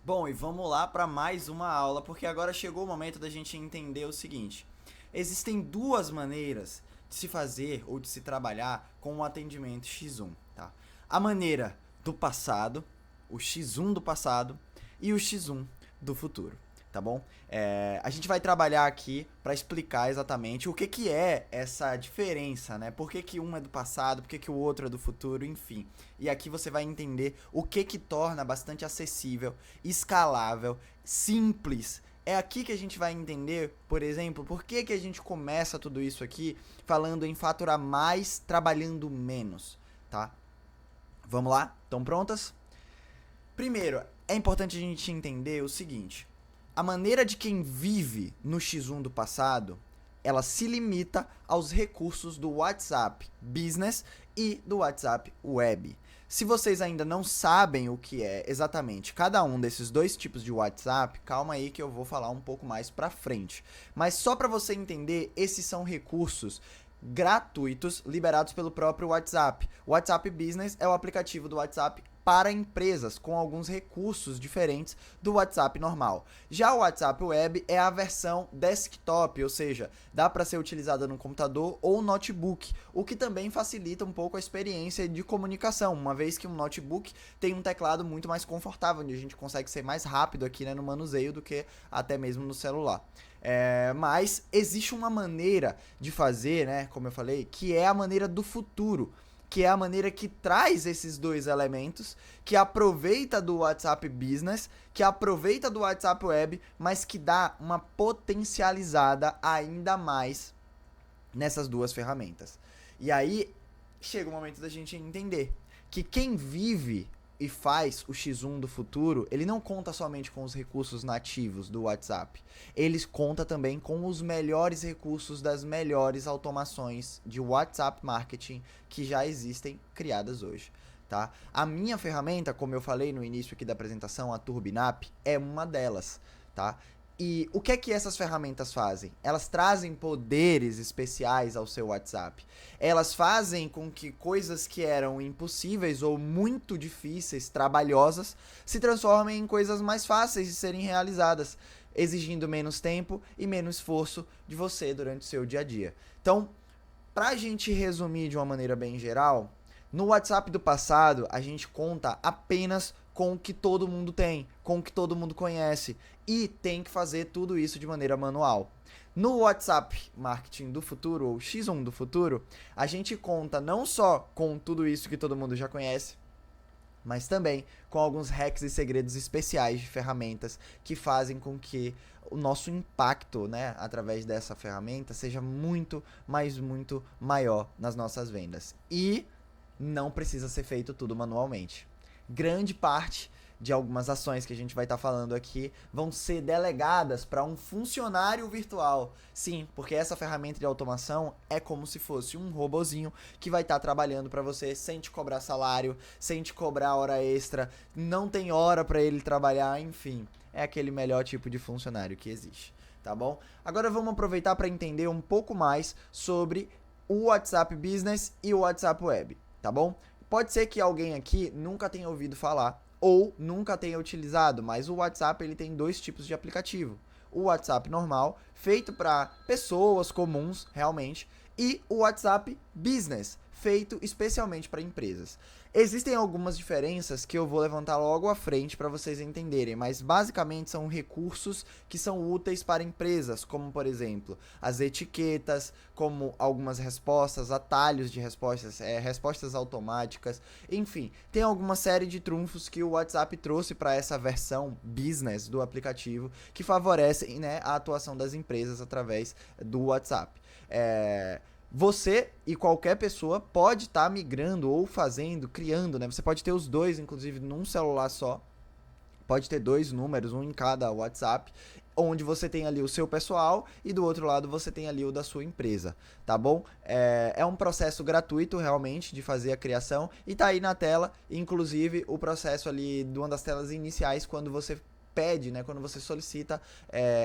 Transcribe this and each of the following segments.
Bom, e vamos lá para mais uma aula, porque agora chegou o momento da gente entender o seguinte: existem duas maneiras de se fazer ou de se trabalhar com o atendimento X1, tá? A maneira do passado, o X1 do passado e o X1 do futuro, tá bom? A gente vai trabalhar aqui para explicar exatamente o que é essa diferença, né? Por que um é do passado, por que o outro é do futuro, enfim. E aqui você vai entender o que torna bastante acessível, escalável, simples. É aqui que a gente vai entender, por exemplo, por que a gente começa tudo isso aqui falando em faturar mais, trabalhando menos, tá? Vamos lá? Estão prontas? Primeiro, é importante a gente entender o seguinte: a maneira de quem vive no X1 do passado, ela se limita aos recursos do WhatsApp Business e do WhatsApp Web. Se vocês ainda não sabem o que é exatamente cada um desses dois tipos de WhatsApp, calma aí que eu vou falar um pouco mais pra frente. Mas só para você entender, esses são recursos gratuitos liberados pelo próprio WhatsApp. O WhatsApp Business é o aplicativo do WhatsApp para empresas, com alguns recursos diferentes do WhatsApp normal. Já o WhatsApp Web é a versão desktop, ou seja, dá para ser utilizada no computador ou notebook, o que também facilita um pouco a experiência de comunicação, uma vez que um notebook tem um teclado muito mais confortável, onde a gente consegue ser mais rápido aqui, né, no manuseio do que até mesmo no celular. Mas existe uma maneira de fazer, né, como eu falei, que é a maneira do futuro, que é a maneira que traz esses dois elementos, que aproveita do WhatsApp Business, que aproveita do WhatsApp Web, mas que dá uma potencializada ainda mais nessas duas ferramentas. E aí chega o momento da gente entender que quem vive e faz o X1 do futuro, ele não conta somente com os recursos nativos do WhatsApp. Ele conta também com os melhores recursos das melhores automações de WhatsApp Marketing que já existem criadas hoje. Tá? A minha ferramenta, como eu falei no início aqui da apresentação, a Turbinap, é uma delas. Tá? E o que é que essas ferramentas fazem? Elas trazem poderes especiais ao seu WhatsApp. Elas fazem com que coisas que eram impossíveis ou muito difíceis, trabalhosas, se transformem em coisas mais fáceis de serem realizadas, exigindo menos tempo e menos esforço de você durante o seu dia a dia. Então, para a gente resumir de uma maneira bem geral, no WhatsApp do passado, a gente conta apenas com o que todo mundo tem, com o que todo mundo conhece, e tem que fazer tudo isso de maneira manual. No WhatsApp Marketing do futuro, ou X1 do futuro, a gente conta não só com tudo isso que todo mundo já conhece, mas também com alguns hacks e segredos especiais de ferramentas que fazem com que o nosso impacto, né, através dessa ferramenta seja muito, mas muito maior nas nossas vendas. E não precisa ser feito tudo manualmente. Grande parte de algumas ações que a gente vai estar falando aqui vão ser delegadas para um funcionário virtual. Sim, porque essa ferramenta de automação é como se fosse um robozinho que vai estar trabalhando para você sem te cobrar salário, sem te cobrar hora extra, não tem hora para ele trabalhar, enfim, é aquele melhor tipo de funcionário que existe, tá bom? Agora vamos aproveitar para entender um pouco mais sobre o WhatsApp Business e o WhatsApp Web, tá bom? Pode ser que alguém aqui nunca tenha ouvido falar ou nunca tenha utilizado, mas o WhatsApp ele tem dois tipos de aplicativo. O WhatsApp normal, feito para pessoas comuns, realmente, e o WhatsApp Business, feito especialmente para empresas. Existem algumas diferenças que eu vou levantar logo à frente para vocês entenderem, mas basicamente são recursos que são úteis para empresas, como por exemplo, as etiquetas, como algumas respostas, atalhos de respostas, respostas automáticas, enfim, tem alguma série de trunfos que o WhatsApp trouxe para essa versão business do aplicativo que favorecem, né, a atuação das empresas através do WhatsApp. Você e qualquer pessoa pode estar migrando ou fazendo, criando, né? Você pode ter os dois, inclusive, num celular só. Pode ter dois números, um em cada WhatsApp, onde você tem ali o seu pessoal e do outro lado você tem ali o da sua empresa, tá bom? É um processo gratuito realmente de fazer a criação e tá aí na tela, inclusive o processo ali de uma das telas iniciais quando você pede, né, quando você solicita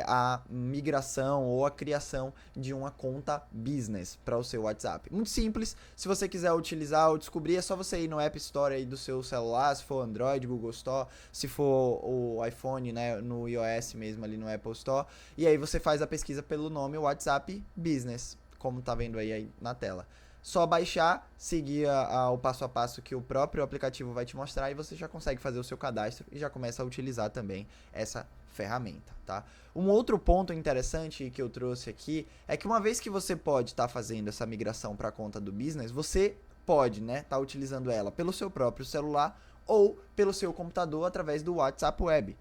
a migração ou a criação de uma conta business para o seu WhatsApp. Muito simples, se você quiser utilizar ou descobrir, é só você ir no App Store aí do seu celular, se for Android, Google Store, se for o iPhone, né, no iOS mesmo ali no Apple Store, e aí você faz a pesquisa pelo nome WhatsApp Business, como tá vendo aí na tela. Só baixar, seguir o passo a passo que o próprio aplicativo vai te mostrar e você já consegue fazer o seu cadastro e já começa a utilizar também essa ferramenta, tá? Um outro ponto interessante que eu trouxe aqui é que uma vez que você pode estar fazendo essa migração para a conta do business, você pode, né, estar utilizando ela pelo seu próprio celular ou pelo seu computador através do WhatsApp Web,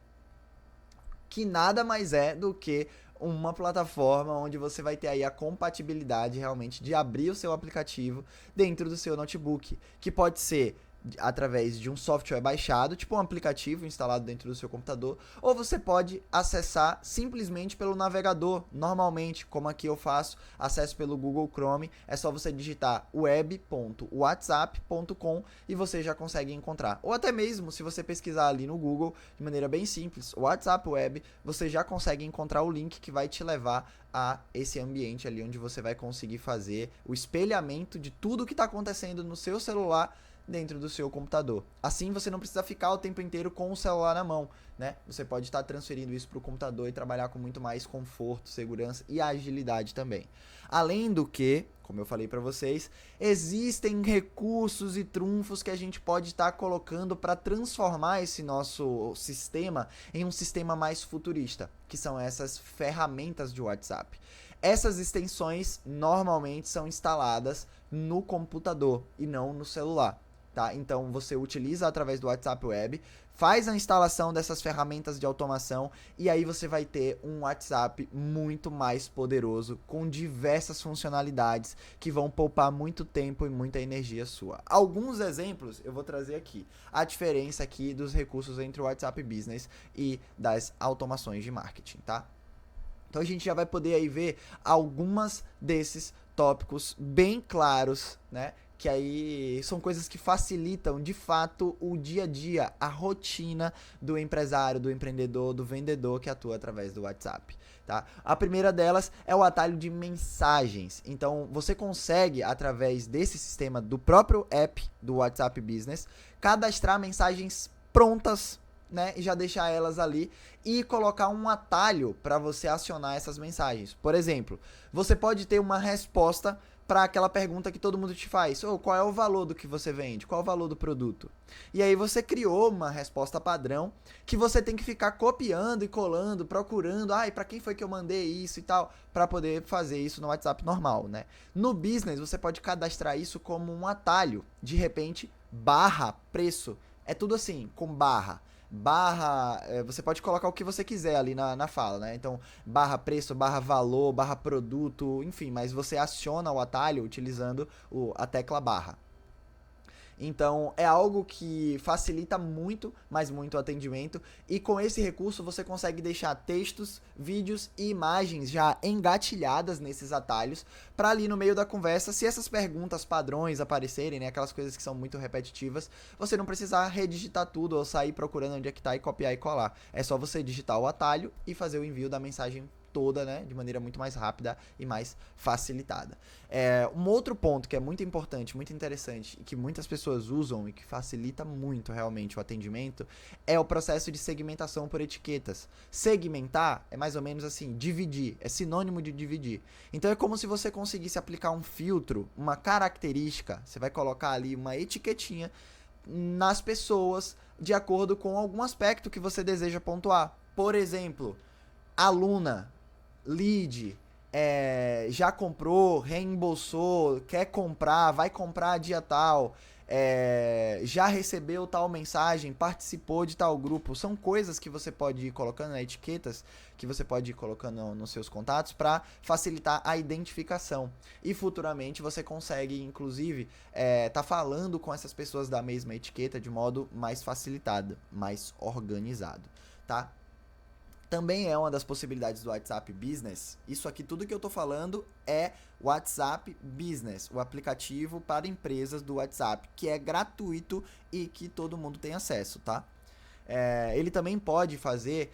que nada mais é do que uma plataforma onde você vai ter aí a compatibilidade realmente de abrir o seu aplicativo dentro do seu notebook, que pode ser através de um software baixado, tipo um aplicativo instalado dentro do seu computador, ou você pode acessar simplesmente pelo navegador, normalmente, como aqui eu faço, acesso pelo Google Chrome, é só você digitar web.whatsapp.com e você já consegue encontrar. Ou até mesmo, se você pesquisar ali no Google, de maneira bem simples, WhatsApp Web, você já consegue encontrar o link que vai te levar a esse ambiente ali onde você vai conseguir fazer o espelhamento de tudo que está acontecendo no seu celular dentro do seu computador. Assim você não precisa ficar o tempo inteiro com o celular na mão, né? Você pode estar transferindo isso para o computador e trabalhar com muito mais conforto, segurança e agilidade também. Além do que, como eu falei para vocês, existem recursos e trunfos que a gente pode estar colocando para transformar esse nosso sistema em um sistema mais futurista, que são essas ferramentas de WhatsApp. Essas extensões normalmente são instaladas no computador e não no celular. Tá? Então você utiliza através do WhatsApp Web, faz a instalação dessas ferramentas de automação e aí você vai ter um WhatsApp muito mais poderoso, com diversas funcionalidades que vão poupar muito tempo e muita energia sua. Alguns exemplos eu vou trazer aqui. A diferença aqui dos recursos entre o WhatsApp Business e das automações de marketing, tá? Então a gente já vai poder aí ver algumas desses tópicos bem claros, né? Que aí são coisas que facilitam de fato o dia a dia, a rotina do empresário, do empreendedor, do vendedor que atua através do WhatsApp, tá? A primeira delas é o atalho de mensagens. Então você consegue, através desse sistema do próprio app do WhatsApp Business, cadastrar mensagens prontas, né, e já deixar elas ali e colocar um atalho para você acionar essas mensagens. Por exemplo, você pode ter uma resposta para aquela pergunta que todo mundo te faz: qual é o valor do que você vende? Qual é o valor do produto? E aí você criou uma resposta padrão que você tem que ficar copiando e colando, procurando, para quem foi que eu mandei isso e tal, para poder fazer isso no WhatsApp normal, né? No business você pode cadastrar isso como um atalho, de repente, barra preço. É tudo assim, com barra, você pode colocar o que você quiser ali na fala, né? Então, barra preço, barra valor, barra produto, enfim, mas você aciona o atalho utilizando a tecla barra. Então, é algo que facilita muito, mas muito o atendimento. E com esse recurso, você consegue deixar textos, vídeos e imagens já engatilhadas nesses atalhos, para ali no meio da conversa, se essas perguntas padrões aparecerem, né, aquelas coisas que são muito repetitivas, você não precisar redigitar tudo ou sair procurando onde é que tá e copiar e colar. É só você digitar o atalho e fazer o envio da mensagem toda, né, de maneira muito mais rápida e mais facilitada. Um outro ponto que é muito importante, muito interessante e que muitas pessoas usam e que facilita muito realmente o atendimento é o processo de segmentação por etiquetas. Segmentar é mais ou menos assim, dividir, é sinônimo de dividir. Então é como se você conseguisse aplicar um filtro, uma característica, você vai colocar ali uma etiquetinha nas pessoas de acordo com algum aspecto que você deseja pontuar. Por exemplo, aluna, lead, já comprou, reembolsou, quer comprar, vai comprar dia tal, já recebeu tal mensagem, participou de tal grupo. São coisas que você pode ir colocando, né, etiquetas que você pode ir colocando nos seus contatos para facilitar a identificação. E futuramente você consegue, inclusive, tá falando com essas pessoas da mesma etiqueta de modo mais facilitado, mais organizado, tá? Também é uma das possibilidades do WhatsApp Business. Isso aqui, tudo que eu tô falando é WhatsApp Business, o aplicativo para empresas do WhatsApp, que é gratuito e que todo mundo tem acesso, tá? ele também pode fazer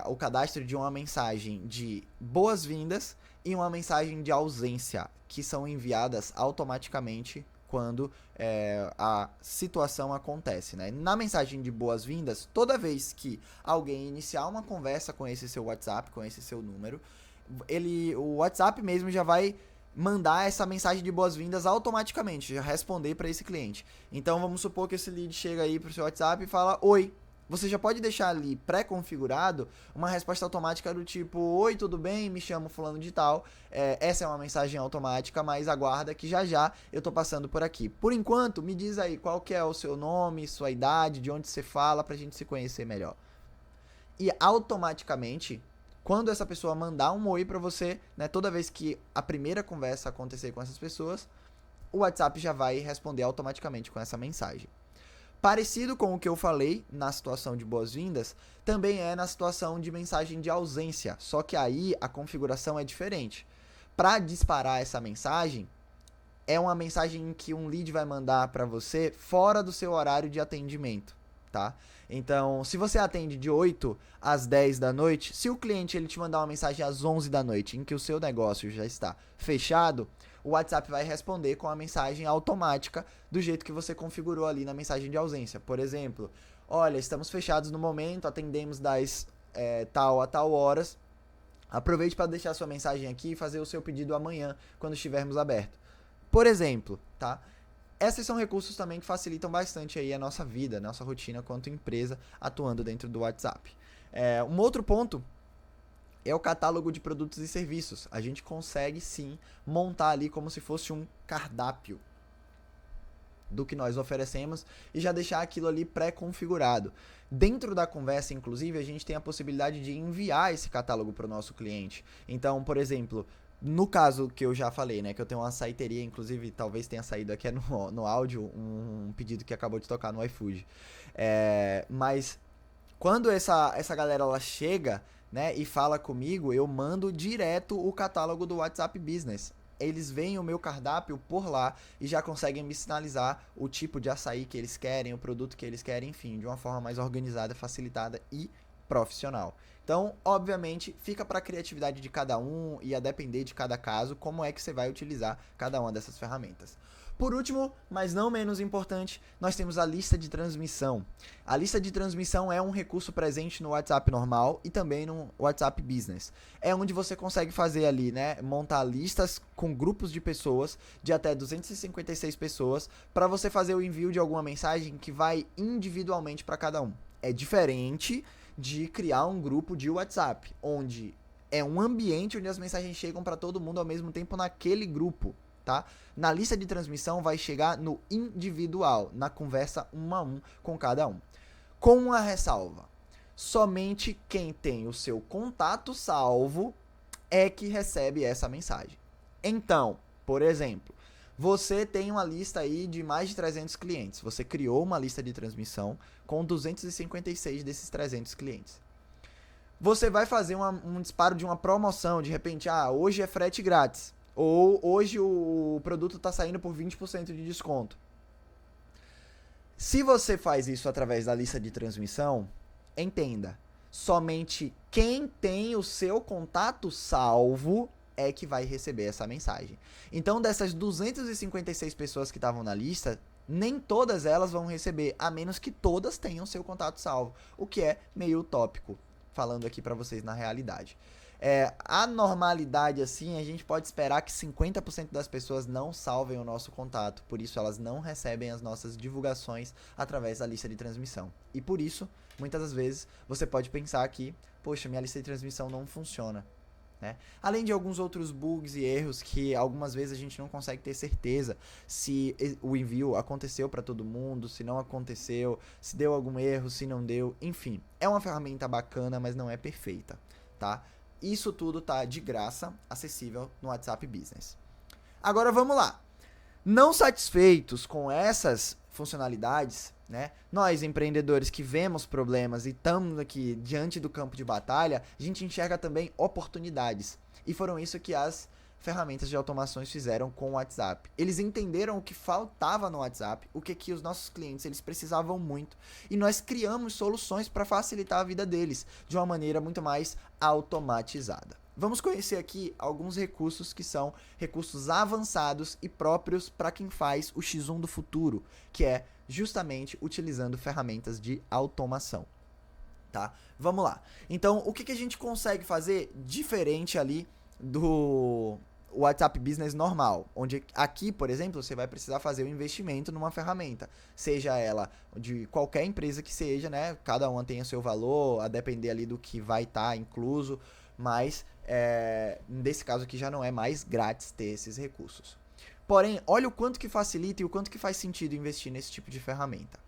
o cadastro de uma mensagem de boas-vindas e uma mensagem de ausência, que são enviadas automaticamente quando a situação acontece, né? Na mensagem de boas-vindas, toda vez que alguém iniciar uma conversa com esse seu WhatsApp, com esse seu número, o WhatsApp mesmo já vai mandar essa mensagem de boas-vindas automaticamente, já responder para esse cliente. Então vamos supor que esse lead chega aí pro seu WhatsApp e fala: oi. Você já pode deixar ali pré-configurado uma resposta automática do tipo: oi, tudo bem? Me chamo fulano de tal. Essa é uma mensagem automática, mas aguarda que já eu tô passando por aqui. Por enquanto, me diz aí qual que é o seu nome, sua idade, de onde você fala, pra gente se conhecer melhor. E automaticamente, quando essa pessoa mandar um oi pra você, né, toda vez que a primeira conversa acontecer com essas pessoas, o WhatsApp já vai responder automaticamente com essa mensagem. Parecido com o que eu falei na situação de boas-vindas, também é na situação de mensagem de ausência, só que aí a configuração é diferente. Para disparar essa mensagem, é uma mensagem em que um lead vai mandar para você fora do seu horário de atendimento, tá? Então, se você atende de 8 às 10 da noite, se o cliente ele te mandar uma mensagem às 11 da noite, em que o seu negócio já está fechado, o WhatsApp vai responder com a mensagem automática do jeito que você configurou ali na mensagem de ausência. Por exemplo, olha, estamos fechados no momento, atendemos das tal a tal horas. Aproveite para deixar sua mensagem aqui e fazer o seu pedido amanhã, quando estivermos abertos. Por exemplo, tá? Esses são recursos também que facilitam bastante aí a nossa vida, a nossa rotina quanto empresa atuando dentro do WhatsApp. Um outro ponto é o catálogo de produtos e serviços. A gente consegue sim montar ali como se fosse um cardápio do que nós oferecemos e já deixar aquilo ali pré-configurado. Dentro da conversa, inclusive, a gente tem a possibilidade de enviar esse catálogo para o nosso cliente. Então, por exemplo, no caso que eu já falei, né, que eu tenho uma saiteria, inclusive talvez tenha saído aqui no áudio um pedido que acabou de tocar no iFood. Mas quando essa galera ela chega, né, e fala comigo, eu mando direto o catálogo do WhatsApp Business. Eles veem o meu cardápio por lá e já conseguem me sinalizar o tipo de açaí que eles querem, o produto que eles querem, enfim, de uma forma mais organizada, facilitada e profissional. Então, obviamente, fica para a criatividade de cada um e a depender de cada caso como é que você vai utilizar cada uma dessas ferramentas. Por último, mas não menos importante, nós temos a lista de transmissão. A lista de transmissão é um recurso presente no WhatsApp normal e também no WhatsApp Business. É onde você consegue fazer ali, né, montar listas com grupos de pessoas, de até 256 pessoas, para você fazer o envio de alguma mensagem que vai individualmente para cada um. É diferente de criar um grupo de WhatsApp, onde é um ambiente onde as mensagens chegam para todo mundo ao mesmo tempo naquele grupo. Tá? Na lista de transmissão vai chegar no individual, na conversa 1 a 1 com cada um. Com uma ressalva: somente quem tem o seu contato salvo é que recebe essa mensagem. Então, por exemplo, você tem uma lista aí de mais de 300 clientes. Você criou uma lista de transmissão com 256 desses 300 clientes. Você vai fazer um disparo de uma promoção, de repente, hoje é frete grátis. Ou hoje o produto está saindo por 20% de desconto. Se você faz isso através da lista de transmissão, entenda, somente quem tem o seu contato salvo é que vai receber essa mensagem. Então, dessas 256 pessoas que estavam na lista, nem todas elas vão receber, a menos que todas tenham seu contato salvo, o que é meio utópico, falando aqui para vocês na realidade. A normalidade, assim, a gente pode esperar que 50% das pessoas não salvem o nosso contato, por isso elas não recebem as nossas divulgações através da lista de transmissão. E por isso, muitas das vezes, você pode pensar que, poxa, minha lista de transmissão não funciona, né? Além de alguns outros bugs e erros que algumas vezes a gente não consegue ter certeza se o envio aconteceu para todo mundo, se não aconteceu, se deu algum erro, se não deu, enfim. É uma ferramenta bacana, mas não é perfeita, tá? Isso tudo tá de graça, acessível no WhatsApp Business. Agora vamos lá. Não satisfeitos com essas funcionalidades, né? Nós, empreendedores que vemos problemas e estamos aqui diante do campo de batalha, a gente enxerga também oportunidades. E foram isso que as ferramentas de automações fizeram com o WhatsApp. Eles entenderam o que faltava no WhatsApp, o que os nossos clientes eles precisavam muito, e nós criamos soluções para facilitar a vida deles de uma maneira muito mais automatizada. Vamos conhecer aqui alguns recursos que são recursos avançados e próprios para quem faz o X1 do futuro, que é justamente utilizando ferramentas de automação. Tá? Vamos lá. Então, o que a gente consegue fazer diferente ali do WhatsApp Business normal? Onde aqui, por exemplo, você vai precisar fazer um investimento numa ferramenta. Seja ela de qualquer empresa que seja, né? Cada uma tem o seu valor, a depender ali do que vai estar incluso. Mas, nesse caso aqui, já não é mais grátis ter esses recursos. Porém, olha o quanto que facilita e o quanto que faz sentido investir nesse tipo de ferramenta.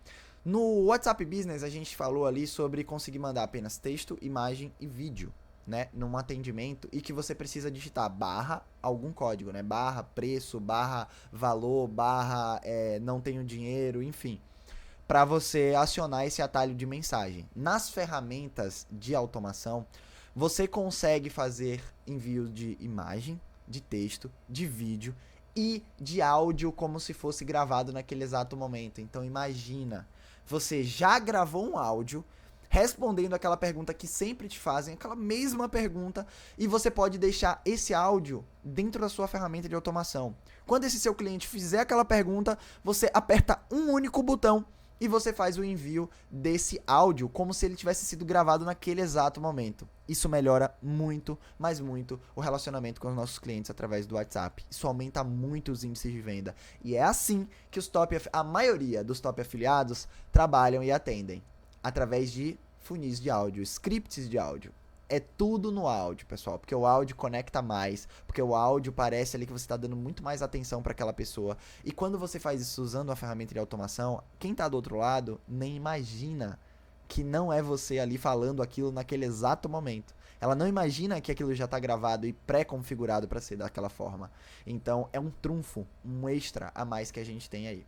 No WhatsApp Business, a gente falou ali sobre conseguir mandar apenas texto, imagem e vídeo, né, num atendimento, e que você precisa digitar barra algum código, né, barra preço, barra valor, barra não tenho dinheiro, enfim, para você acionar esse atalho de mensagem. Nas ferramentas de automação, você consegue fazer envio de imagem, de texto, de vídeo e de áudio como se fosse gravado naquele exato momento. Então imagina, você já gravou um áudio respondendo aquela pergunta que sempre te fazem, aquela mesma pergunta, e você pode deixar esse áudio dentro da sua ferramenta de automação. Quando esse seu cliente fizer aquela pergunta, você aperta um único botão e você faz o envio desse áudio como se ele tivesse sido gravado naquele exato momento. Isso melhora muito, mas muito, o relacionamento com os nossos clientes através do WhatsApp. Isso aumenta muito os índices de venda. E é assim que a maioria dos top afiliados trabalham e atendem. Através de funis de áudio, scripts de áudio. É tudo no áudio, pessoal, porque o áudio conecta mais, porque o áudio parece ali que você está dando muito mais atenção para aquela pessoa. E quando você faz isso usando uma ferramenta de automação, quem está do outro lado nem imagina que não é você ali falando aquilo naquele exato momento. Ela não imagina que aquilo já está gravado e pré-configurado para ser daquela forma. Então é um trunfo, um extra a mais que a gente tem aí.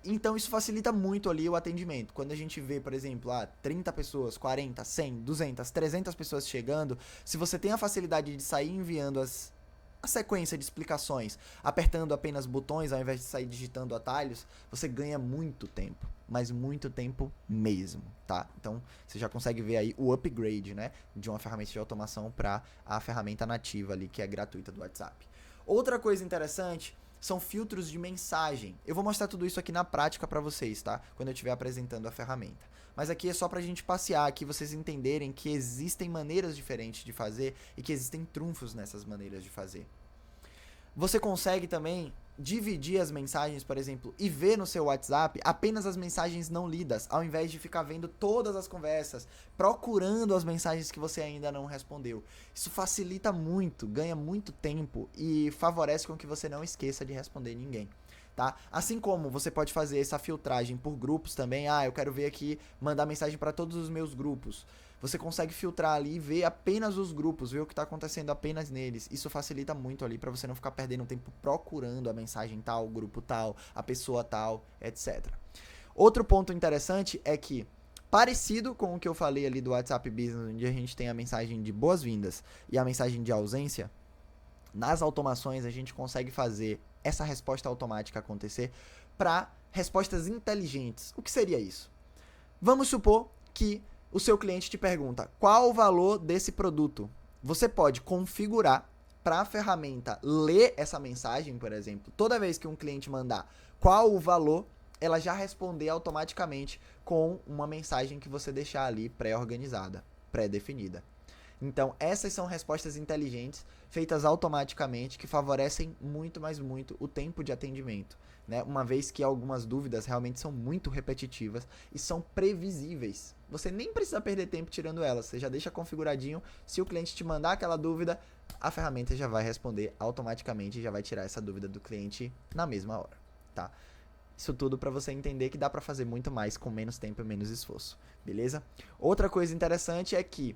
Então isso facilita muito ali o atendimento. Quando a gente vê, por exemplo, 30 pessoas, 40, 100, 200, 300 pessoas chegando, se você tem a facilidade de sair enviando a sequência de explicações, apertando apenas botões ao invés de sair digitando atalhos, você ganha muito tempo, mas muito tempo mesmo, tá? Então você já consegue ver aí o upgrade, né, de uma ferramenta de automação para a ferramenta nativa ali, que é gratuita do WhatsApp. Outra coisa interessante são filtros de mensagem. Eu vou mostrar tudo isso aqui na prática para vocês, tá? Quando eu estiver apresentando a ferramenta. Mas aqui é só pra gente passear aqui, vocês entenderem que existem maneiras diferentes de fazer e que existem trunfos nessas maneiras de fazer. Você consegue também dividir as mensagens, por exemplo, e ver no seu WhatsApp apenas as mensagens não lidas, ao invés de ficar vendo todas as conversas, procurando as mensagens que você ainda não respondeu. Isso facilita muito, ganha muito tempo e favorece com que você não esqueça de responder ninguém. Tá? Assim como você pode fazer essa filtragem por grupos também, eu quero ver aqui, mandar mensagem para todos os meus grupos. Você consegue filtrar ali e ver apenas os grupos, ver o que está acontecendo apenas neles. Isso facilita muito ali para você não ficar perdendo tempo procurando a mensagem tal, o grupo tal, a pessoa tal, etc. Outro ponto interessante é que, parecido com o que eu falei ali do WhatsApp Business, onde a gente tem a mensagem de boas-vindas e a mensagem de ausência, nas automações a gente consegue fazer essa resposta automática acontecer para respostas inteligentes. O que seria isso? Vamos supor que o seu cliente te pergunta qual o valor desse produto. Você pode configurar para a ferramenta ler essa mensagem, por exemplo. Toda vez que um cliente mandar qual o valor, ela já responder automaticamente com uma mensagem que você deixar ali pré-organizada, pré-definida. Então, essas são respostas inteligentes, feitas automaticamente, que favorecem muito, mas muito, o tempo de atendimento, né? Uma vez que algumas dúvidas realmente são muito repetitivas e são previsíveis. Você nem precisa perder tempo tirando elas, você já deixa configuradinho. Se o cliente te mandar aquela dúvida, a ferramenta já vai responder automaticamente e já vai tirar essa dúvida do cliente na mesma hora, tá? Isso tudo para você entender que dá para fazer muito mais com menos tempo e menos esforço, beleza? Outra coisa interessante é que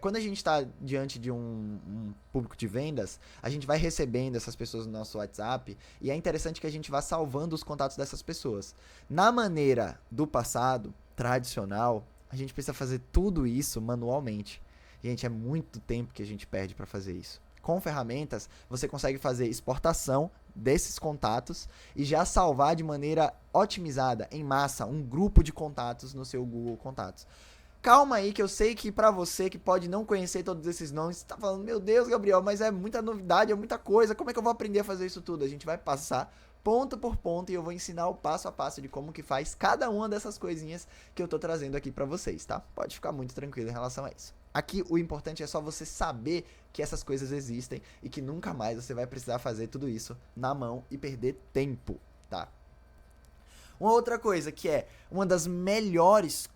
quando a gente está diante de um público de vendas, a gente vai recebendo essas pessoas no nosso WhatsApp e é interessante que a gente vá salvando os contatos dessas pessoas. Na maneira do passado, tradicional, a gente precisa fazer tudo isso manualmente. Gente, é muito tempo que a gente perde para fazer isso. Com ferramentas, você consegue fazer exportação desses contatos e já salvar de maneira otimizada, em massa, um grupo de contatos no seu Google Contatos. Calma aí, que eu sei que pra você que pode não conhecer todos esses nomes, você tá falando, meu Deus, Gabriel, mas é muita novidade, é muita coisa, como é que eu vou aprender a fazer isso tudo? A gente vai passar ponto por ponto e eu vou ensinar o passo a passo de como que faz cada uma dessas coisinhas que eu tô trazendo aqui pra vocês, tá? Pode ficar muito tranquilo em relação a isso. Aqui o importante é só você saber que essas coisas existem e que nunca mais você vai precisar fazer tudo isso na mão e perder tempo, tá? Uma outra coisa que é uma das melhores,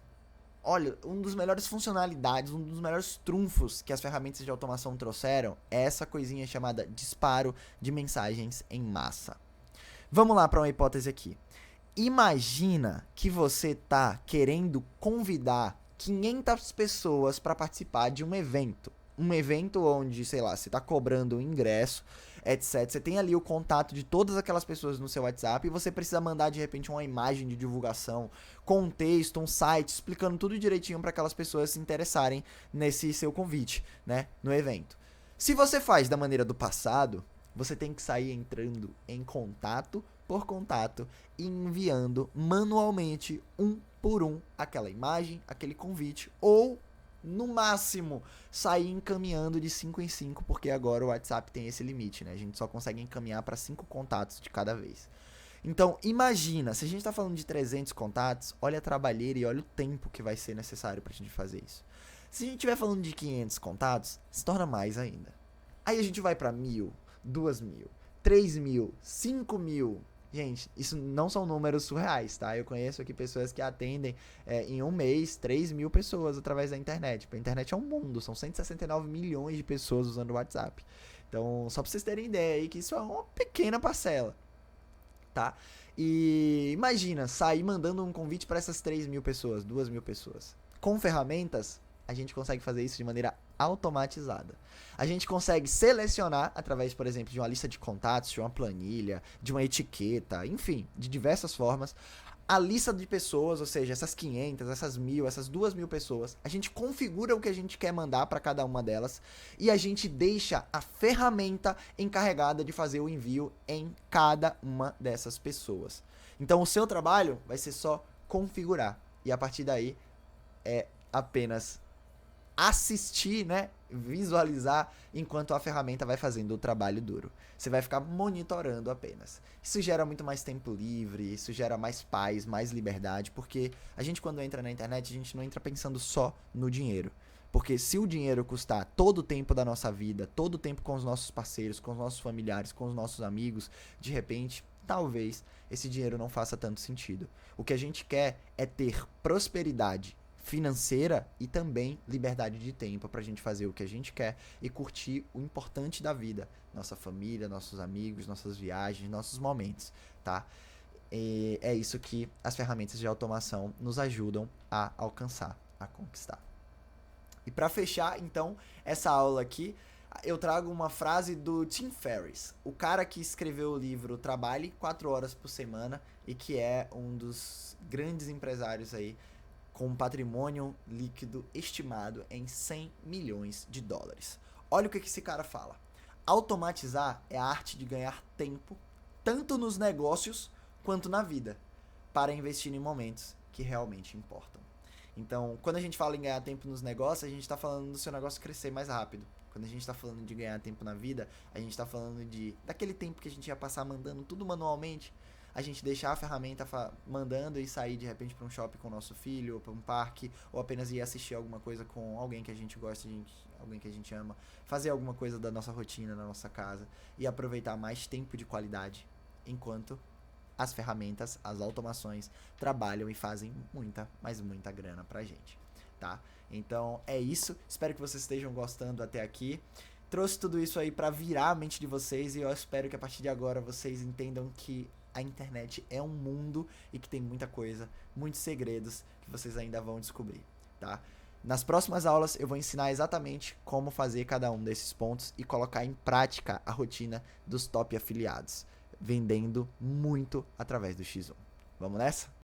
olha, um dos melhores funcionalidades, um dos melhores trunfos que as ferramentas de automação trouxeram é essa coisinha chamada disparo de mensagens em massa. Vamos lá para uma hipótese aqui. Imagina que você tá querendo convidar 500 pessoas para participar de um evento. Um evento onde, sei lá, você tá cobrando um ingresso, etc. Você tem ali o contato de todas aquelas pessoas no seu WhatsApp e você precisa mandar de repente uma imagem de divulgação, com um texto, um site, explicando tudo direitinho para aquelas pessoas se interessarem nesse seu convite, né, no evento. Se você faz da maneira do passado, você tem que sair entrando em contato por contato e enviando manualmente um por um aquela imagem, aquele convite, ou no máximo sair encaminhando de 5 em 5, porque agora o WhatsApp tem esse limite, né? A gente só consegue encaminhar para 5 contatos de cada vez. Então, imagina, se a gente está falando de 300 contatos, olha a trabalheira e olha o tempo que vai ser necessário para a gente fazer isso. Se a gente estiver falando de 500 contatos, se torna mais ainda. Aí a gente vai para 1.000, 2.000, 3.000, 5.000. Gente, isso não são números surreais, tá? Eu conheço aqui pessoas que atendem em um mês 3.000 pessoas através da internet. A internet é um mundo, são 169 milhões de pessoas usando o WhatsApp. Então, só pra vocês terem ideia aí que isso é uma pequena parcela, tá? E imagina, sair mandando um convite para essas 3.000 pessoas, 2.000 pessoas. Com ferramentas, a gente consegue fazer isso de maneira automatizada. A gente consegue selecionar através, por exemplo, de uma lista de contatos, de uma planilha, de uma etiqueta, enfim, de diversas formas, a lista de pessoas, ou seja, essas 500, essas 1.000, essas 2.000 pessoas, a gente configura o que a gente quer mandar para cada uma delas e a gente deixa a ferramenta encarregada de fazer o envio em cada uma dessas pessoas. Então o seu trabalho vai ser só configurar e a partir daí é apenas assistir, né, visualizar enquanto a ferramenta vai fazendo o trabalho duro. Você vai ficar monitorando apenas. Isso gera muito mais tempo livre, isso gera mais paz, mais liberdade, porque a gente quando entra na internet, a gente não entra pensando só no dinheiro. Porque se o dinheiro custar todo o tempo da nossa vida, todo o tempo com os nossos parceiros, com os nossos familiares, com os nossos amigos, de repente, talvez esse dinheiro não faça tanto sentido. O que a gente quer é ter prosperidade financeira e também liberdade de tempo pra gente fazer o que a gente quer e curtir o importante da vida, nossa família, nossos amigos, nossas viagens, nossos momentos, tá? E é isso que as ferramentas de automação nos ajudam a alcançar, a conquistar. E para fechar, então, essa aula aqui, eu trago uma frase do Tim Ferriss, o cara que escreveu o livro Trabalhe 4 horas por semana e que é um dos grandes empresários aí com um patrimônio líquido estimado em 100 milhões de dólares. Olha o que esse cara fala. Automatizar é a arte de ganhar tempo, tanto nos negócios quanto na vida, para investir em momentos que realmente importam. Então, quando a gente fala em ganhar tempo nos negócios, a gente está falando do seu negócio crescer mais rápido. Quando a gente está falando de ganhar tempo na vida, a gente está falando daquele tempo que a gente ia passar mandando tudo manualmente, a gente deixar a ferramenta mandando e sair de repente para um shopping com o nosso filho, ou para um parque, ou apenas ir assistir alguma coisa com alguém que a gente gosta, alguém que a gente ama, fazer alguma coisa da nossa rotina, na nossa casa, e aproveitar mais tempo de qualidade, enquanto as ferramentas, as automações, trabalham e fazem muita, mas muita grana pra gente, tá? Então é isso, espero que vocês estejam gostando até aqui. Trouxe tudo isso aí pra virar a mente de vocês e eu espero que a partir de agora vocês entendam que a internet é um mundo e que tem muita coisa, muitos segredos que vocês ainda vão descobrir, tá? Nas próximas aulas eu vou ensinar exatamente como fazer cada um desses pontos e colocar em prática a rotina dos top afiliados, vendendo muito através do X1. Vamos nessa?